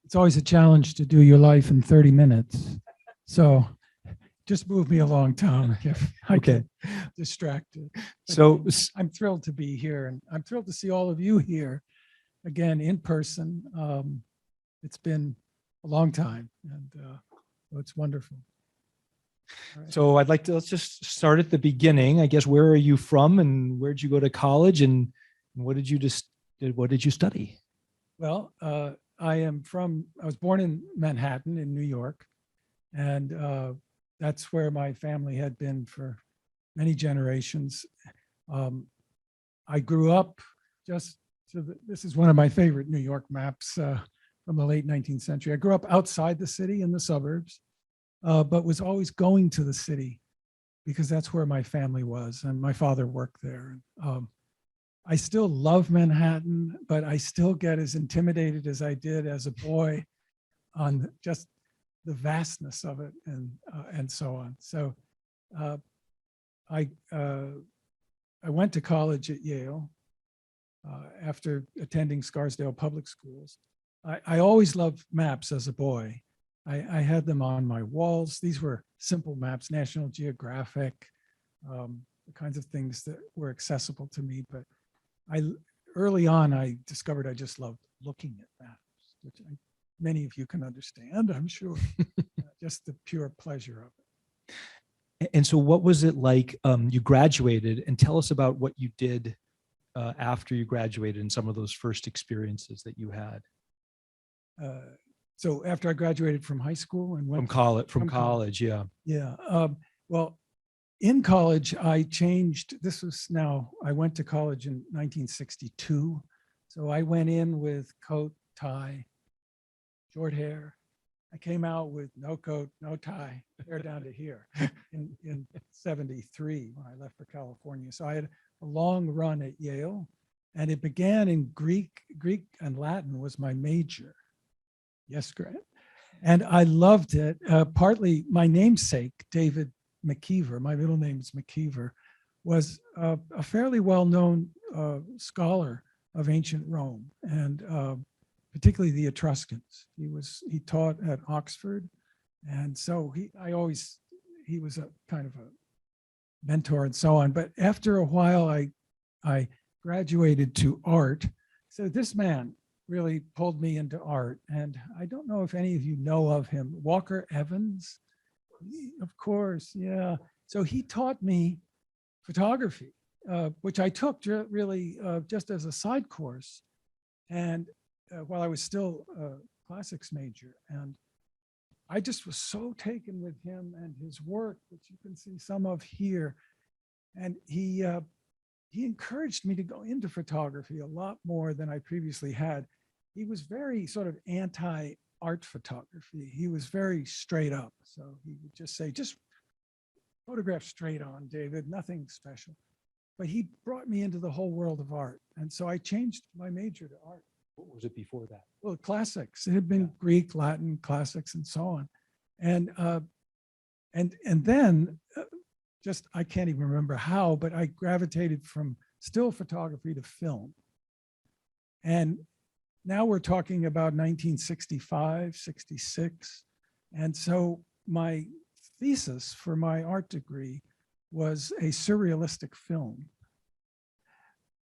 It's always a challenge to do your life in 30 minutes. So just move me along, Tom, if I Okay. get distracted. But So, I'm thrilled to be here, and I'm thrilled to see all of you here again in person. It's been a long time, and it's wonderful. All right. so I'd like to, let's just start at the beginning. I guess, where are you from and where'd you go to college and what did you study? Well, I was born in Manhattan in New York, and that's where my family had been for many generations. I grew up this is one of my favorite New York maps from the late 19th century. I grew up outside the city in the suburbs, but was always going to the city because that's where my family was, and my father worked there. I still love Manhattan, but I still get as intimidated as I did as a boy on just the vastness of it and so on. So I went to college at Yale after attending Scarsdale Public Schools. I always loved maps as a boy. I had them on my walls. These were simple maps, National Geographic, the kinds of things that were accessible to me. But early on, I discovered I just loved looking at maps, which many of you can understand, I'm sure. Just the pure pleasure of it. And so what was it like? You graduated, and tell us about what you did after you graduated and some of those first experiences that you had. So after I graduated from high school and went from college, yeah. Yeah. Well, in college, I went to college in 1962. So I went in with coat, tie, short hair. I came out with no coat, no tie, hair down to here in 73 when I left for California. So I had a long run at Yale, and it began in Greek. Greek and Latin was my major. Yes, Grant. And I loved it. Partly my namesake, David McKeever, my middle name is McKeever, was a fairly well-known scholar of ancient Rome, and particularly the Etruscans. He taught at Oxford, and so he was a kind of a mentor and so on. But after a while, I graduated to art. So this man really pulled me into art, and I don't know if any of you know of him, Walker Evans. Of course, yeah. So he taught me photography, which I took really just as a side course, and while I was still a classics major. And I just was so taken with him and his work, which you can see some of here. And he encouraged me to go into photography a lot more than I previously had. He was very sort of anti-art photography. He was very straight up. So he would just say, just photograph straight on, David, nothing special. But he brought me into the whole world of art. And so I changed my major to art. What was it before that? Well, classics. It had been Greek, Latin, classics, and so on. And then just, I can't even remember how, but I gravitated from still photography to film. And now we're talking about 1965, 66. And so my thesis for my art degree was a surrealistic film,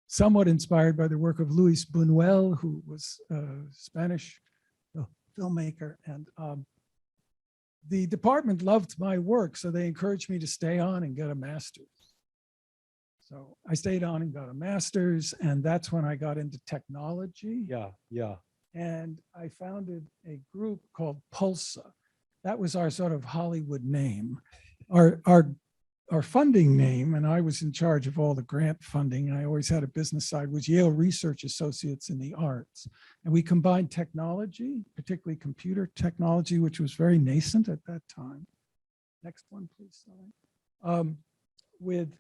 somewhat inspired by the work of Luis Buñuel, who was a Spanish filmmaker. And the department loved my work, so they encouraged me to stay on and get a master's. So I stayed on and got a master's, and that's when I got into technology. Yeah, yeah. And I founded a group called Pulsa. That was our sort of Hollywood name. Our funding name, and I was in charge of all the grant funding, I always had a business side, was Yale Research Associates in the Arts. And we combined technology, particularly computer technology, which was very nascent at that time. Next one, please, sorry. With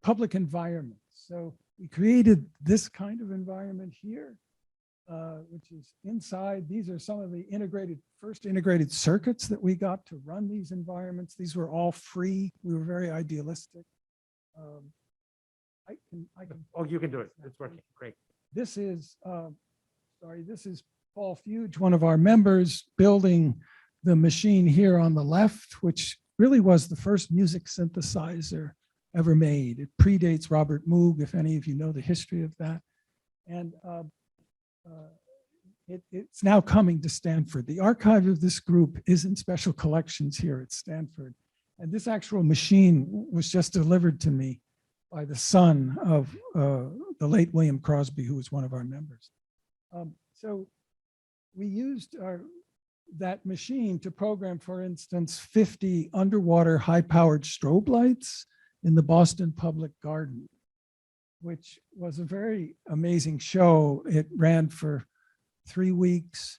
public environments. So we created this kind of environment here, which is inside. These are some of the first integrated circuits that we got to run these environments. These were all free. We were very idealistic. I can. Oh, you can do it. It's working. Great. This is, this is Paul Fuge, one of our members, building the machine here on the left, which really was the first music synthesizer ever made. It predates Robert Moog, if any of you know the history of that. And it's now coming to Stanford. The archive of this group is in special collections here at Stanford. And this actual machine was just delivered to me by the son of the late William Crosby, who was one of our members. So we used that machine to program, for instance, 50 underwater high-powered strobe lights in the Boston Public Garden, which was a very amazing show. It ran for 3 weeks.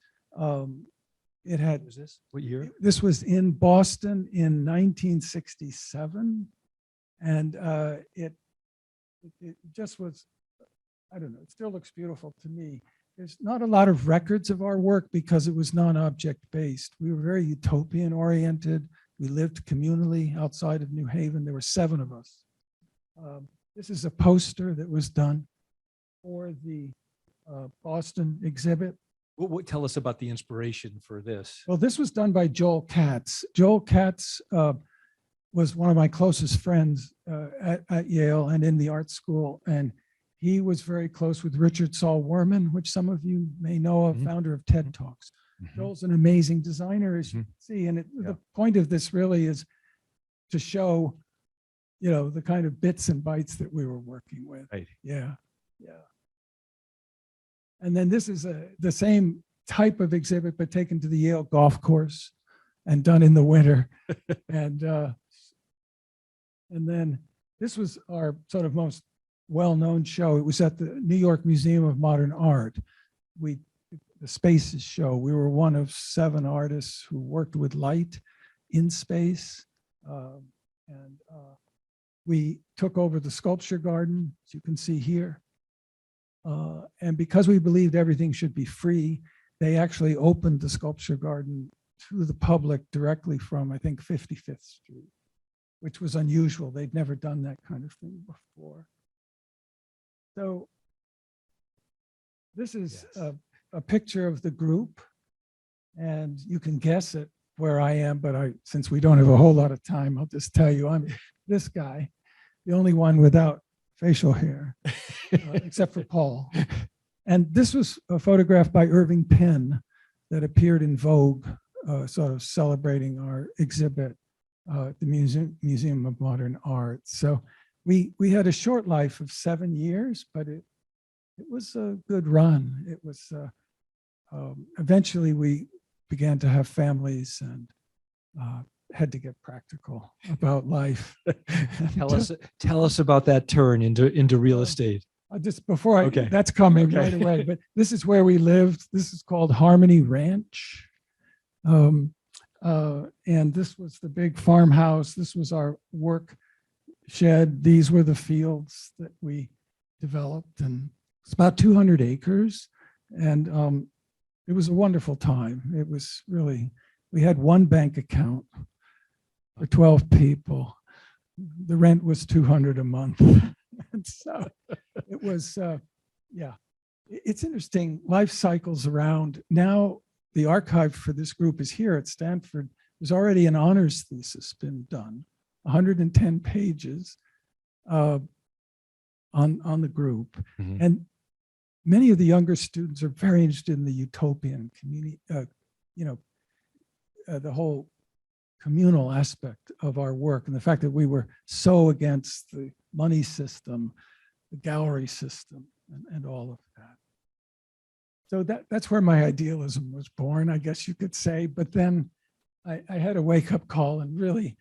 It had, What was this? What year? this was in Boston in 1967. And it just was, I don't know, it still looks beautiful to me. There's not a lot of records of our work because it was non-object based. We were very utopian oriented. We lived communally outside of New Haven. There were 7 of us. This is a poster that was done for the Boston exhibit. Tell us about the inspiration for this. Well, this was done by Joel Katz. Joel Katz was one of my closest friends at Yale and in the art school. And he was very close with Richard Saul Werman, which some of you may know of, founder of TED Talks. Joel's an amazing designer, as you can see. And the point of this really is to show, you know, the kind of bits and bytes that we were working with. Right. Yeah, yeah. And then this is the same type of exhibit, but taken to the Yale golf course and done in the winter. And then this was our sort of most well-known show. It was at the New York Museum of Modern Art. The Spaces show. We were one of 7 artists who worked with light in space. We took over the sculpture garden, as you can see here. And because we believed everything should be free, they actually opened the sculpture garden to the public directly from, I think, 55th Street, which was unusual. They'd never done that kind of thing before. So this is a picture of the group, and you can guess it where I am, but since we don't have a whole lot of time, I'll just tell you I'm this guy, the only one without facial hair, except for Paul. And this was a photograph by Irving Penn that appeared in Vogue, sort of celebrating our exhibit at the Museum of Modern Art. So we had a short life of 7 years, but it was a good run. It was, eventually we began to have families and had to get practical about life. Tell us about that turn into real estate. Just before Okay. that's coming Okay. right away, but this is where we lived. This is called Harmony Ranch. And this was the big farmhouse. This was our work shed. These were the fields that we developed, and it's about 200 acres. And it was a wonderful time. It was really, we had one bank account for 12 people. The rent was $200 a month. And so it was, yeah, it's interesting. Life cycles around. Now the archive for this group is here at Stanford. There's already an honors thesis been done, 110 pages on the group. And many of the younger students are very interested in the utopian community, the whole communal aspect of our work, and the fact that we were so against the money system, the gallery system, and all of that. So that's where my idealism was born, I guess you could say. But then I had a wake-up call and really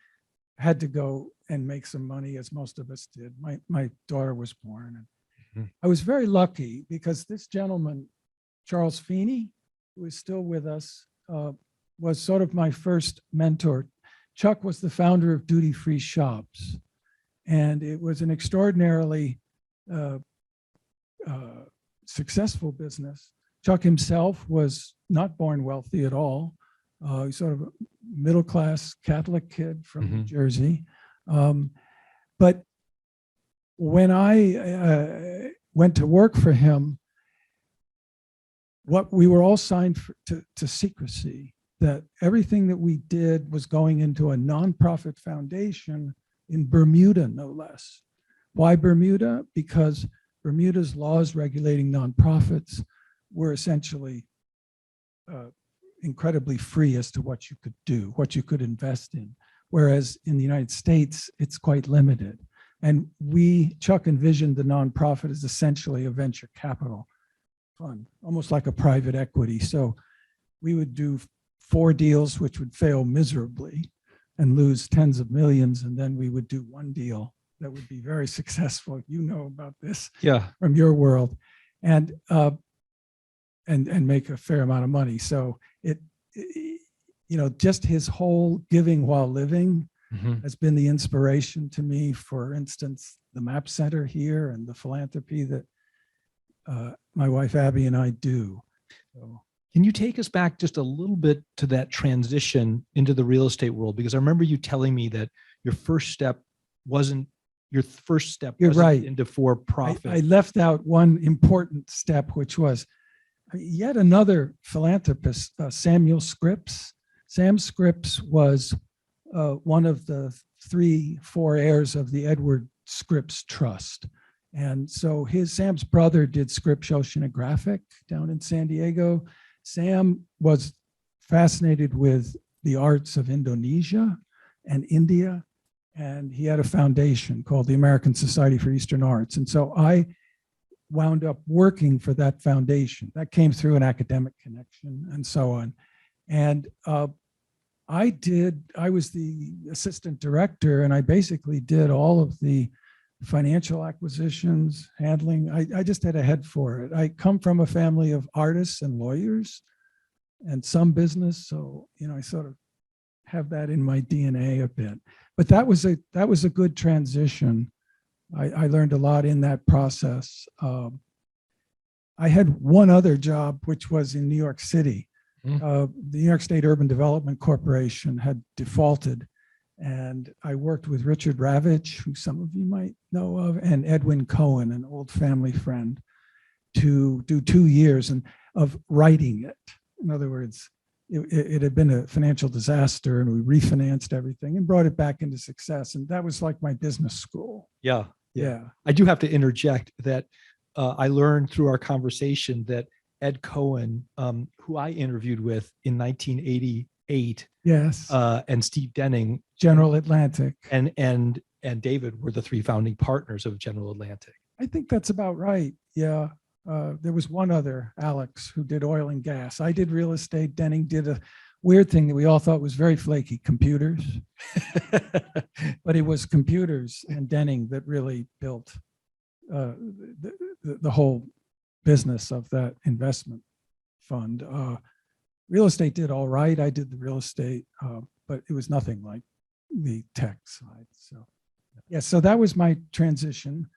had to go and make some money, as most of us did. My daughter was born. And I was very lucky because this gentleman, Charles Feeney, who is still with us, was sort of my first mentor. Chuck was the founder of Duty Free Shops, and it was an extraordinarily successful business. Chuck himself was not born wealthy at all. He's sort of a middle-class Catholic kid from New Jersey. But when I went to work for him, what we were all signed to secrecy, that everything that we did was going into a nonprofit foundation in Bermuda, no less. Why Bermuda? Because Bermuda's laws regulating nonprofits were essentially incredibly free as to what you could do, what you could invest in. Whereas in the United States, it's quite limited. And Chuck envisioned the nonprofit as essentially a venture capital fund, almost like a private equity. So we would do 4 deals, which would fail miserably and lose tens of millions. And then we would do 1 deal that would be very successful. You know about this from your world, and make a fair amount of money. So just his whole giving while living has been the inspiration to me. For instance, the Map Center here and the philanthropy that my wife Abby and I do. So, can you take us back just a little bit to that transition into the real estate world? Because I remember you telling me that your first step wasn't You're right. into for-profit. I left out one important step, which was yet another philanthropist, Samuel Scripps. Sam Scripps was one of the 3-4 heirs of the Edward Scripps Trust. And so Sam's brother did Scripps Oceanographic down in San Diego. Sam was fascinated with the arts of Indonesia and India, and he had a foundation called the American Society for Eastern Arts. And so I wound up working for that foundation. That came through an academic connection and so on. And I was the assistant director, and I basically did all of the financial acquisitions, handling. I just had a head for it. I come from a family of artists and lawyers and some business. So, I sort of have that in my DNA a bit. But that was a good transition. I learned a lot in that process. I had one other job, which was in New York City. The New York State Urban Development Corporation had defaulted, and I worked with Richard Ravitch, who some of you might know of, and Edwin Cohen, an old family friend, to do 2 years of writing it. In other words, it had been a financial disaster, and we refinanced everything and brought it back into success. And that was like my business school. Yeah. Yeah. I do have to interject that I learned through our conversation that Ed Cohen, who I interviewed with in 1988, yes, and Steve Denning, General Atlantic, and David were the 3 founding partners of General Atlantic. I think that's about right. Yeah. There was one other, Alex, who did oil and gas. I did real estate. Denning did a weird thing that we all thought was very flaky, computers. But it was computers and Denning that really built the whole business of that investment fund. Real estate did all right. I did the real estate, but it was nothing like the tech side. So, yeah, so that was my transition.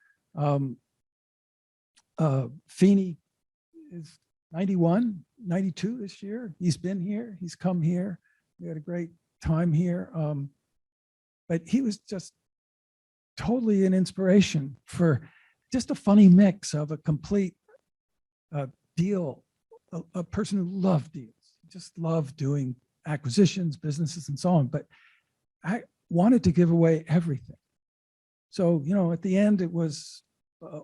Feeney is 91, 92 this year. He's been here. He's come here. We had a great time here. But he was just totally an inspiration for just a funny mix of a complete deal, a person who loved deals, just loved doing acquisitions, businesses, and so on. But I wanted to give away everything. So, at the end, it was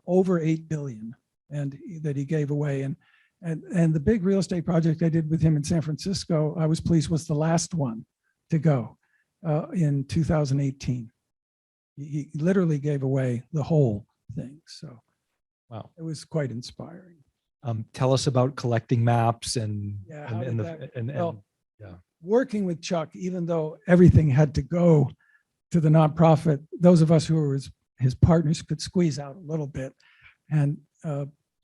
over 8 billion that he gave away. And the big real estate project I did with him in San Francisco, I was pleased, was the last one to go in 2018. He literally gave away the whole thing. So wow, it was quite inspiring. Tell us about collecting maps and working with Chuck, even though everything had to go to the nonprofit, those of us who were his partners could squeeze out a little bit. And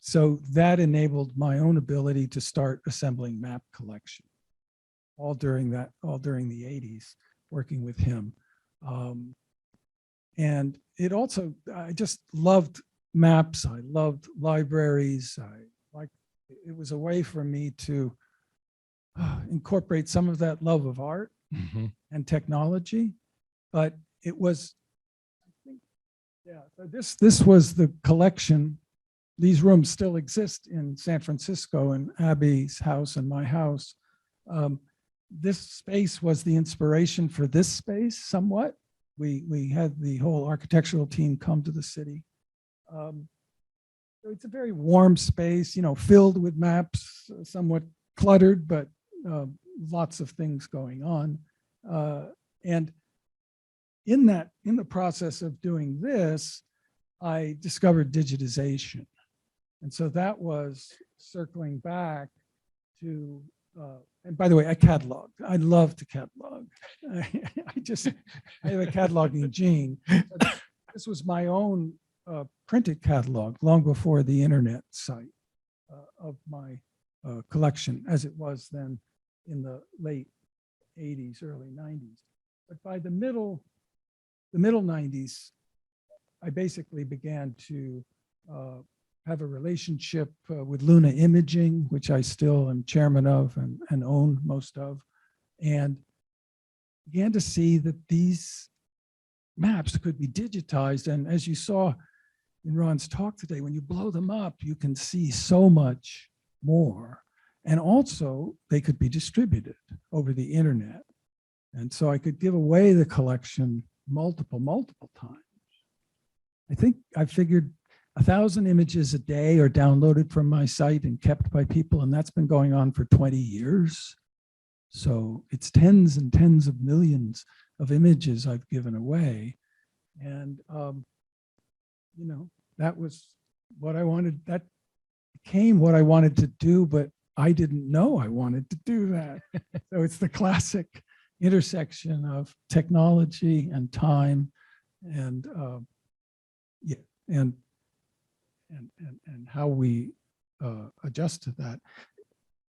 so that enabled my own ability to start assembling map collection, all during the 80s, working with him. And it also, I just loved maps. I loved libraries. It was a way for me to incorporate some of that love of art and technology. But it was, I think, yeah, this was the collection these rooms still exist in San Francisco, in Abby's house and my house. This space was the inspiration for this space somewhat. We had the whole architectural team come to the city. So it's a very warm space, you know, filled with maps, somewhat cluttered, but lots of things going on. And in the process of doing this, I discovered digitization. And so that was circling back to, and by the way, I catalog. I love to catalog. I have a cataloging gene. This was my own printed catalog long before the internet site of my collection, as it was then in the late 80s, early 90s. But by the middle 90s, I basically began to have a relationship with Luna Imaging, which I still am chairman of and own most of, and began to see that these maps could be digitized. And as you saw in Ron's talk today, when you blow them up, you can see so much more. And also they could be distributed over the internet. And so I could give away the collection multiple times. I think I figured 1,000 images a day are downloaded from my site and kept by people, and that's been going on for 20 years. So it's tens and tens of millions of images I've given away. And, you know, that was what I wanted, that became what I wanted to do, but I didn't know I wanted to do that. So it's the classic intersection of technology and time and, yeah, and how we adjust to that.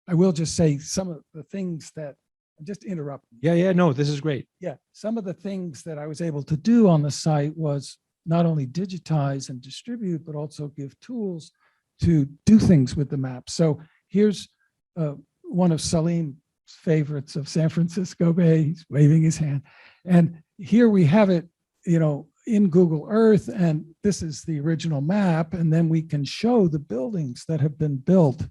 I will just say some of the things that, just interrupt. Yeah, no, this is great. Yeah, some of the things that I was able to do on the site was not only digitize and distribute, but also give tools to do things with the map. So here's one of Salim's favorites of San Francisco Bay. He's waving his hand. And here we have it, you know, in Google Earth, and this is the original map. And then we can show the buildings that have been built,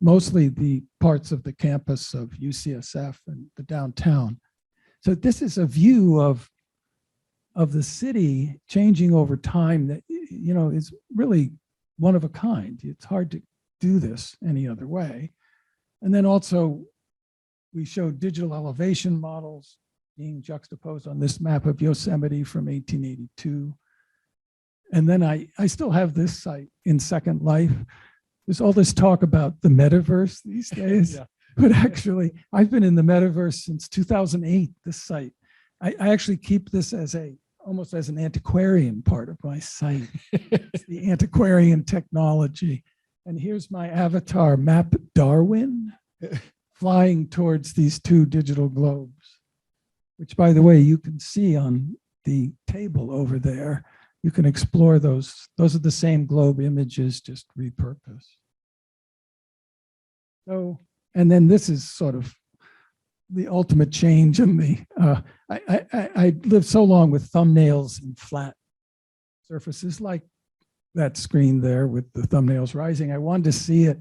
mostly the parts of the campus of UCSF and the downtown. So this is a view of the city changing over time that, you know, is really one of a kind. It's hard to do this any other way. And then also we showed digital elevation models being juxtaposed on this map of Yosemite from 1882. And then I still have this site in Second Life. There's all this talk about the metaverse these days, yeah. But actually I've been in the metaverse since 2008, this site. I actually keep this as almost as an antiquarian part of my site. It's the antiquarian technology. And here's my avatar, Map Darwin, flying towards these two digital globes, which, by the way, you can see on the table over there. You can explore those. Those are the same globe images, just repurposed. So, and then this is sort of the ultimate change in the, I lived so long with thumbnails and flat surfaces like that screen there with the thumbnails rising. I wanted to see it,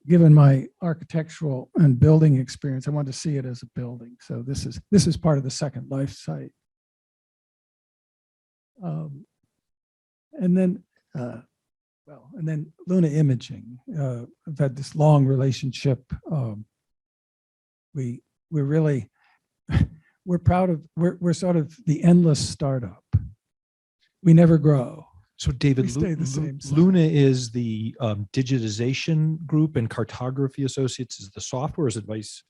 given my architectural and building experience, I wanted to see it as a building. So this is part of the Second Life site. And then, and then Luna Imaging. I've had this long relationship. We're really, we're proud of, we're sort of the endless startup. We never grow. So David, Luna is the digitization group, and Cartography Associates is the software, or is it vice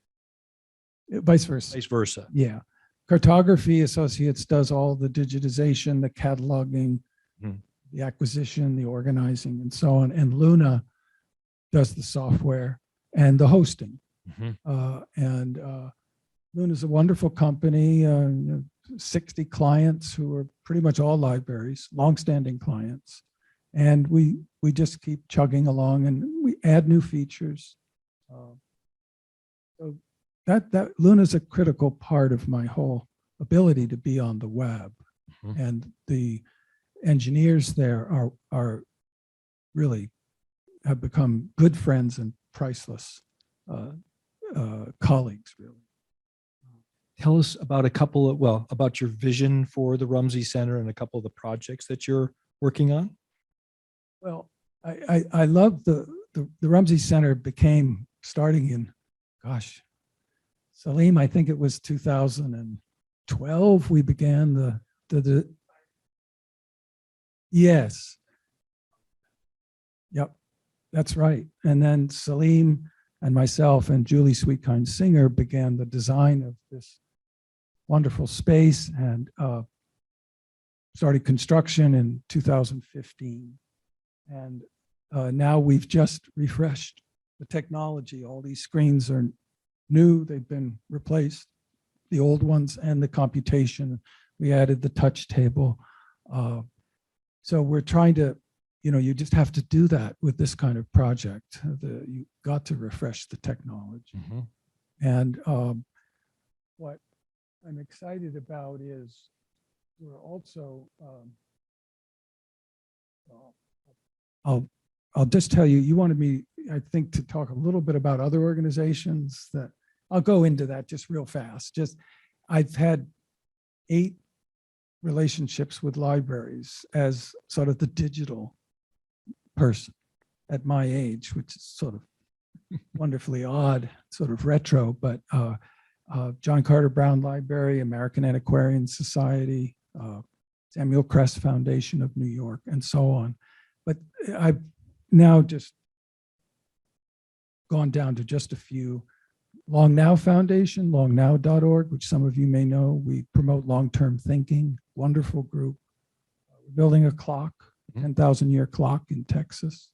versa? Vice versa. Yeah. Cartography Associates does all the digitization, the cataloging, the acquisition, the organizing, and so on. And Luna does the software and the hosting. Luna's a wonderful company, 60 clients who are pretty much all libraries, longstanding clients. And we just keep chugging along and we add new features. So that Luna's a critical part of my whole ability to be on the web. And the engineers there are really have become good friends and priceless colleagues, really. Tell us about about your vision for the Rumsey Center and a couple of the projects that you're working on. Well, I love the Rumsey Center became, starting in, gosh, Salim, I think it was 2012, we began the yes. Yep, that's right. And then Salim and myself and Julie Sweetkind Singer began the design of this wonderful space and started construction in 2015. And now we've just refreshed the technology. All these screens are new, they've been replaced, the old ones, and the computation. We added the touch table. So we're trying to, you just have to do that with this kind of project. You got to refresh the technology. Mm-hmm. And what I'm excited about is we're also, I'll just tell you, you wanted me, I think, to talk a little bit about other organizations that I'll go into that just real fast. I've had 8 relationships with libraries as sort of the digital person at my age, which is sort of wonderfully odd, sort of retro, but John Carter Brown Library, American Antiquarian Society, Samuel Crest Foundation of New York, and so on. But I've now just gone down to just a few. Long Now Foundation, longnow.org, which some of you may know. We promote long-term thinking, wonderful group. We're building a clock, 10,000-year clock in Texas.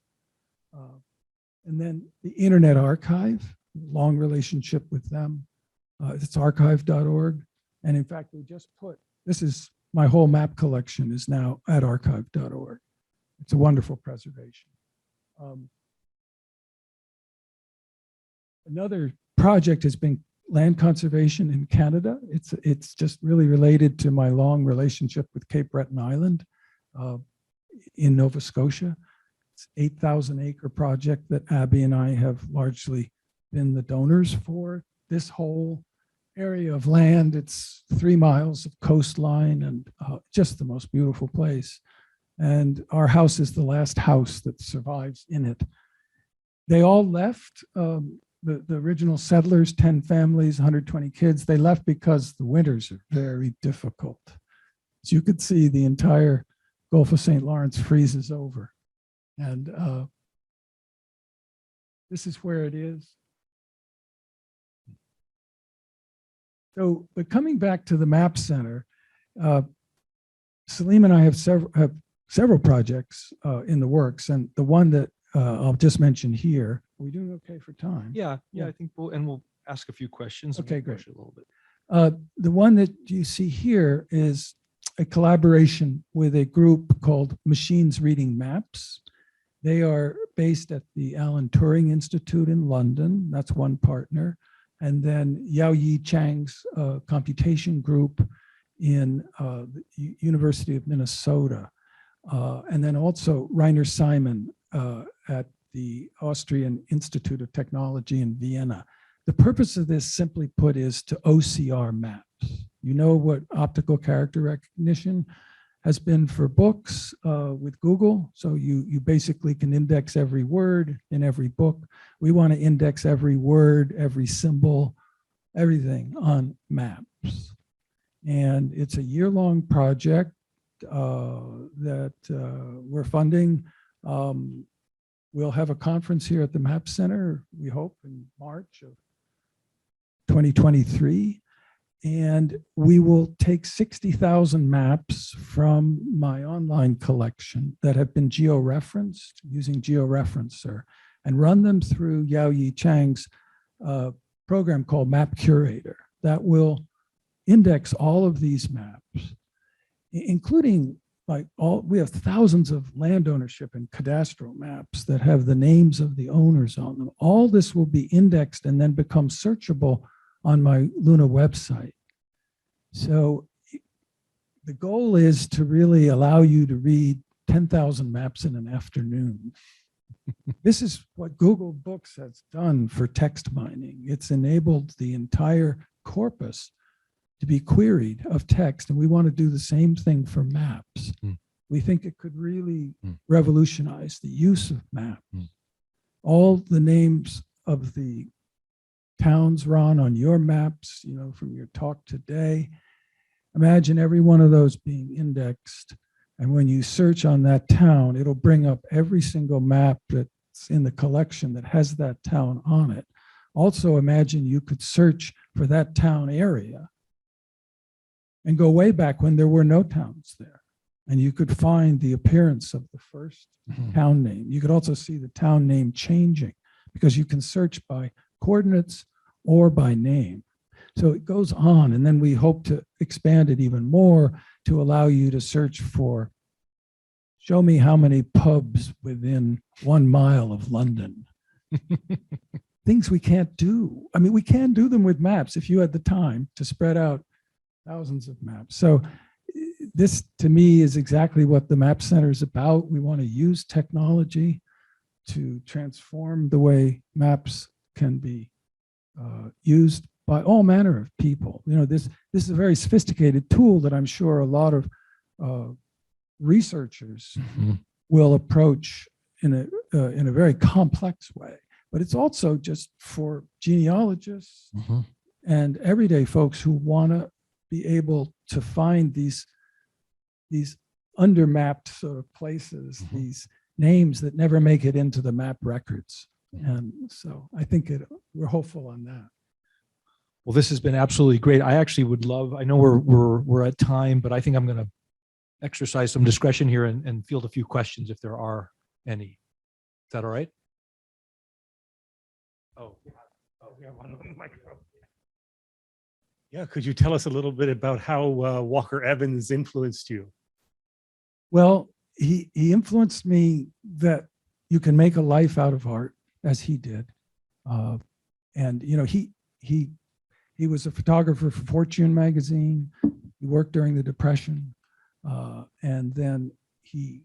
And then the Internet Archive, long relationship with them. It's archive.org. And in fact, we just this is my whole map collection is now at archive.org. It's a wonderful preservation. Another project has been land conservation in Canada. It's just really related to my long relationship with Cape Breton Island in Nova Scotia. It's an 8,000-acre project that Abby and I have largely been the donors for. This whole area of land, it's 3 miles of coastline and just the most beautiful place. And our house is the last house that survives in it. They all left. The original settlers, 10 families, 120 kids, they left because the winters are very difficult. As you could see, the entire Gulf of St. Lawrence freezes over. And this is where it is. So, but coming back to the Map Center, Salim and I have several projects in the works, and the one that I'll just mention here. Are we doing okay for time? Yeah, I think we'll ask a few questions. Okay, great. A little bit. The one that you see here is a collaboration with a group called Machines Reading Maps. They are based at the Alan Turing Institute in London. That's one partner. And then Yao Yi Chang's computation group in the University of Minnesota. And then also Rainer Simon at the Austrian Institute of Technology in Vienna. The purpose of this, simply put, is to OCR maps. You know what optical character recognition has been for books with Google. So you basically can index every word in every book. We want to index every word, every symbol, everything on maps. And it's a year-long project that we're funding. We'll have a conference here at the Map Center, we hope, in March of 2023. And we will take 60,000 maps from my online collection that have been georeferenced using GeoReferencer and run them through Yao Yi Chang's program called Map Curator that will index all of these maps, including we have thousands of land ownership and cadastral maps that have the names of the owners on them. All this will be indexed and then become searchable on my Luna website. So the goal is to really allow you to read 10,000 maps in an afternoon. This is what Google Books has done for text mining. It's enabled the entire corpus to be queried of text, and we want to do the same thing for maps. We think it could really revolutionize the use of maps. All the names of the towns, Ron, on your maps, you know, from your talk today, imagine every one of those being indexed. And when you search on that town, it'll bring up every single map that's in the collection that has that town on it. Also, imagine you could search for that town area and go way back when there were no towns there. And you could find the appearance of the first town name. You could also see the town name changing because you can search by coordinates or by name. So it goes on, and then we hope to expand it even more to allow you to search for, show me how many pubs within 1 mile of London. Things we can't do. I mean, we can do them with maps if you had the time to spread out thousands of maps. So this, to me, is exactly what the Map Center is about. We want to use technology to transform the way maps can be used by all manner of people. You know, this is a very sophisticated tool that I'm sure a lot of researchers will approach in a very complex way. But it's also just for genealogists and everyday folks who want to be able to find these undermapped sort of places, these names that never make it into the map records. And so I think we're hopeful on that. Well, this has been absolutely great. I actually would love, I know we're at time, but I think I'm going to exercise some discretion here and field a few questions if there are any. Is that all right? Oh, we have one on the microphone. Yeah, could you tell us a little bit about how Walker Evans influenced you? Well, he influenced me that you can make a life out of art, as he did. And, you know, he was a photographer for Fortune magazine. He worked during the Depression. And then he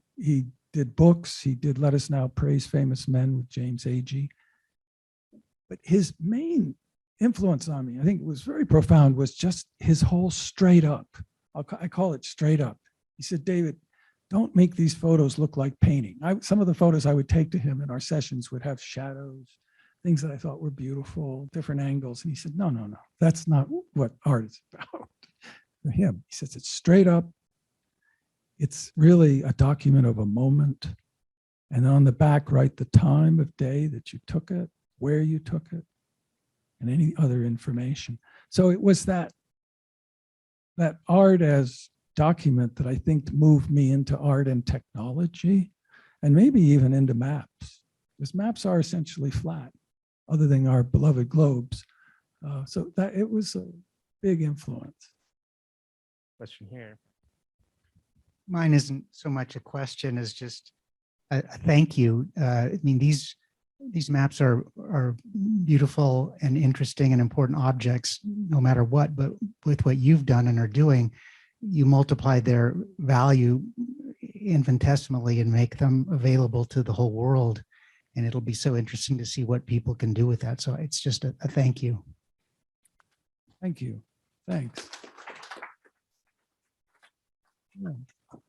did books. He did Let Us Now Praise Famous Men with James Agee. But his main influence on me, I think it was very profound, was just his whole straight up. I call it straight up. He said, David, don't make these photos look like painting. Some of the photos I would take to him in our sessions would have shadows, things that I thought were beautiful, different angles. And he said, no, that's not what art is about. For him, he says, it's straight up. It's really a document of a moment. And on the back, write the time of day that you took it, where you took it, and any other information. So it was that art as document that I think moved me into art and technology, and maybe even into maps, because maps are essentially flat, other than our beloved globes. So that it was a big influence. Question here. Mine isn't so much a question as just a thank you. I mean, these maps are beautiful and interesting and important objects, no matter what. But with what you've done and are doing, you multiply their value infinitesimally and make them available to the whole world. And it'll be so interesting to see what people can do with that. So it's just a thank you. Thank you. Thanks. Yeah.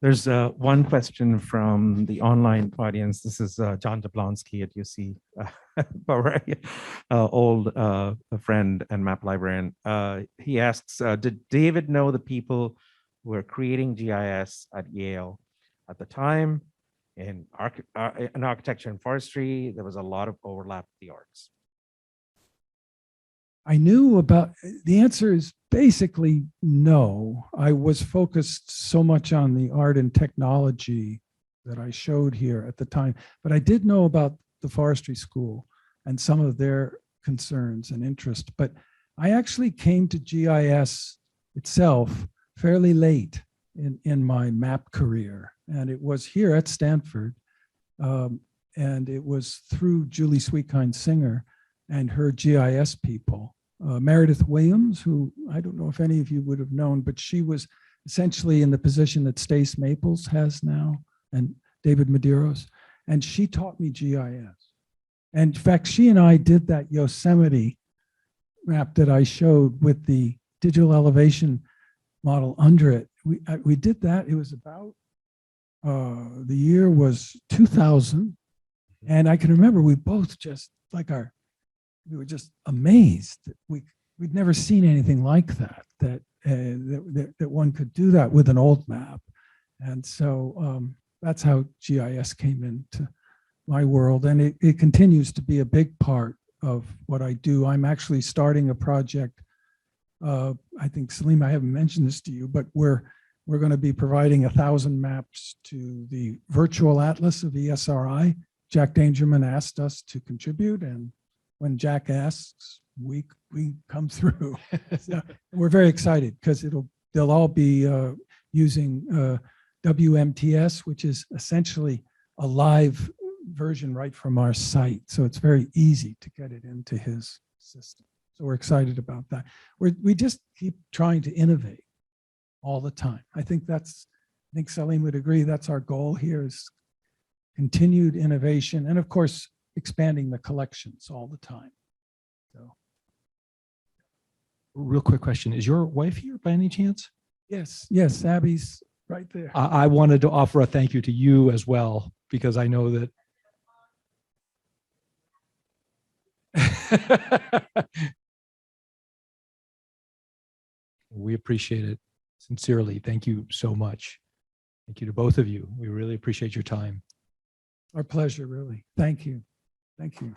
There's one question from the online audience. This is John Jablonski at UC Bavaria, old friend and map librarian. He asks, did David know the people who were creating GIS at Yale at the time? In architecture and forestry, there was a lot of overlap with the arts. I knew about, the answer is basically no. I was focused so much on the art and technology that I showed here at the time, but I did know about the forestry school and some of their concerns and interest. But I actually came to GIS itself fairly late in my map career. And it was here at Stanford. And it was through Julie Sweetkind-Singer and her GIS people. Meredith Williams, who I don't know if any of you would have known, but she was essentially in the position that Stace Maples has now, and David Medeiros. and she taught me GIS. And in fact, she and I did that Yosemite map that I showed with the digital elevation model under it. We did that. It was about, the year was 2000. And I can remember we both just we were just amazed. We'd never seen anything like that, that one could do that with an old map. And so that's how GIS came into my world. And it continues to be a big part of what I do. I'm actually starting a project. I think, Salim, I haven't mentioned this to you, but we're going to be providing 1,000 maps to the virtual atlas of ESRI. Jack Dangerman asked us to contribute, and when Jack asks, we come through. So, we're very excited because they'll all be using WMTS, which is essentially a live version right from our site. So it's very easy to get it into his system. So we're excited about that. We just keep trying to innovate all the time. I think Salim would agree, that's our goal here, is continued innovation, and of course, expanding the collections all the time. So, Real quick question. Is your wife here by any chance? yes, Abby's right there. I wanted to offer a thank you to you as well, because I know that we appreciate it sincerely. Thank you so much. Thank you to both of you. We really appreciate your time. Our pleasure, really. Thank you. Thank you.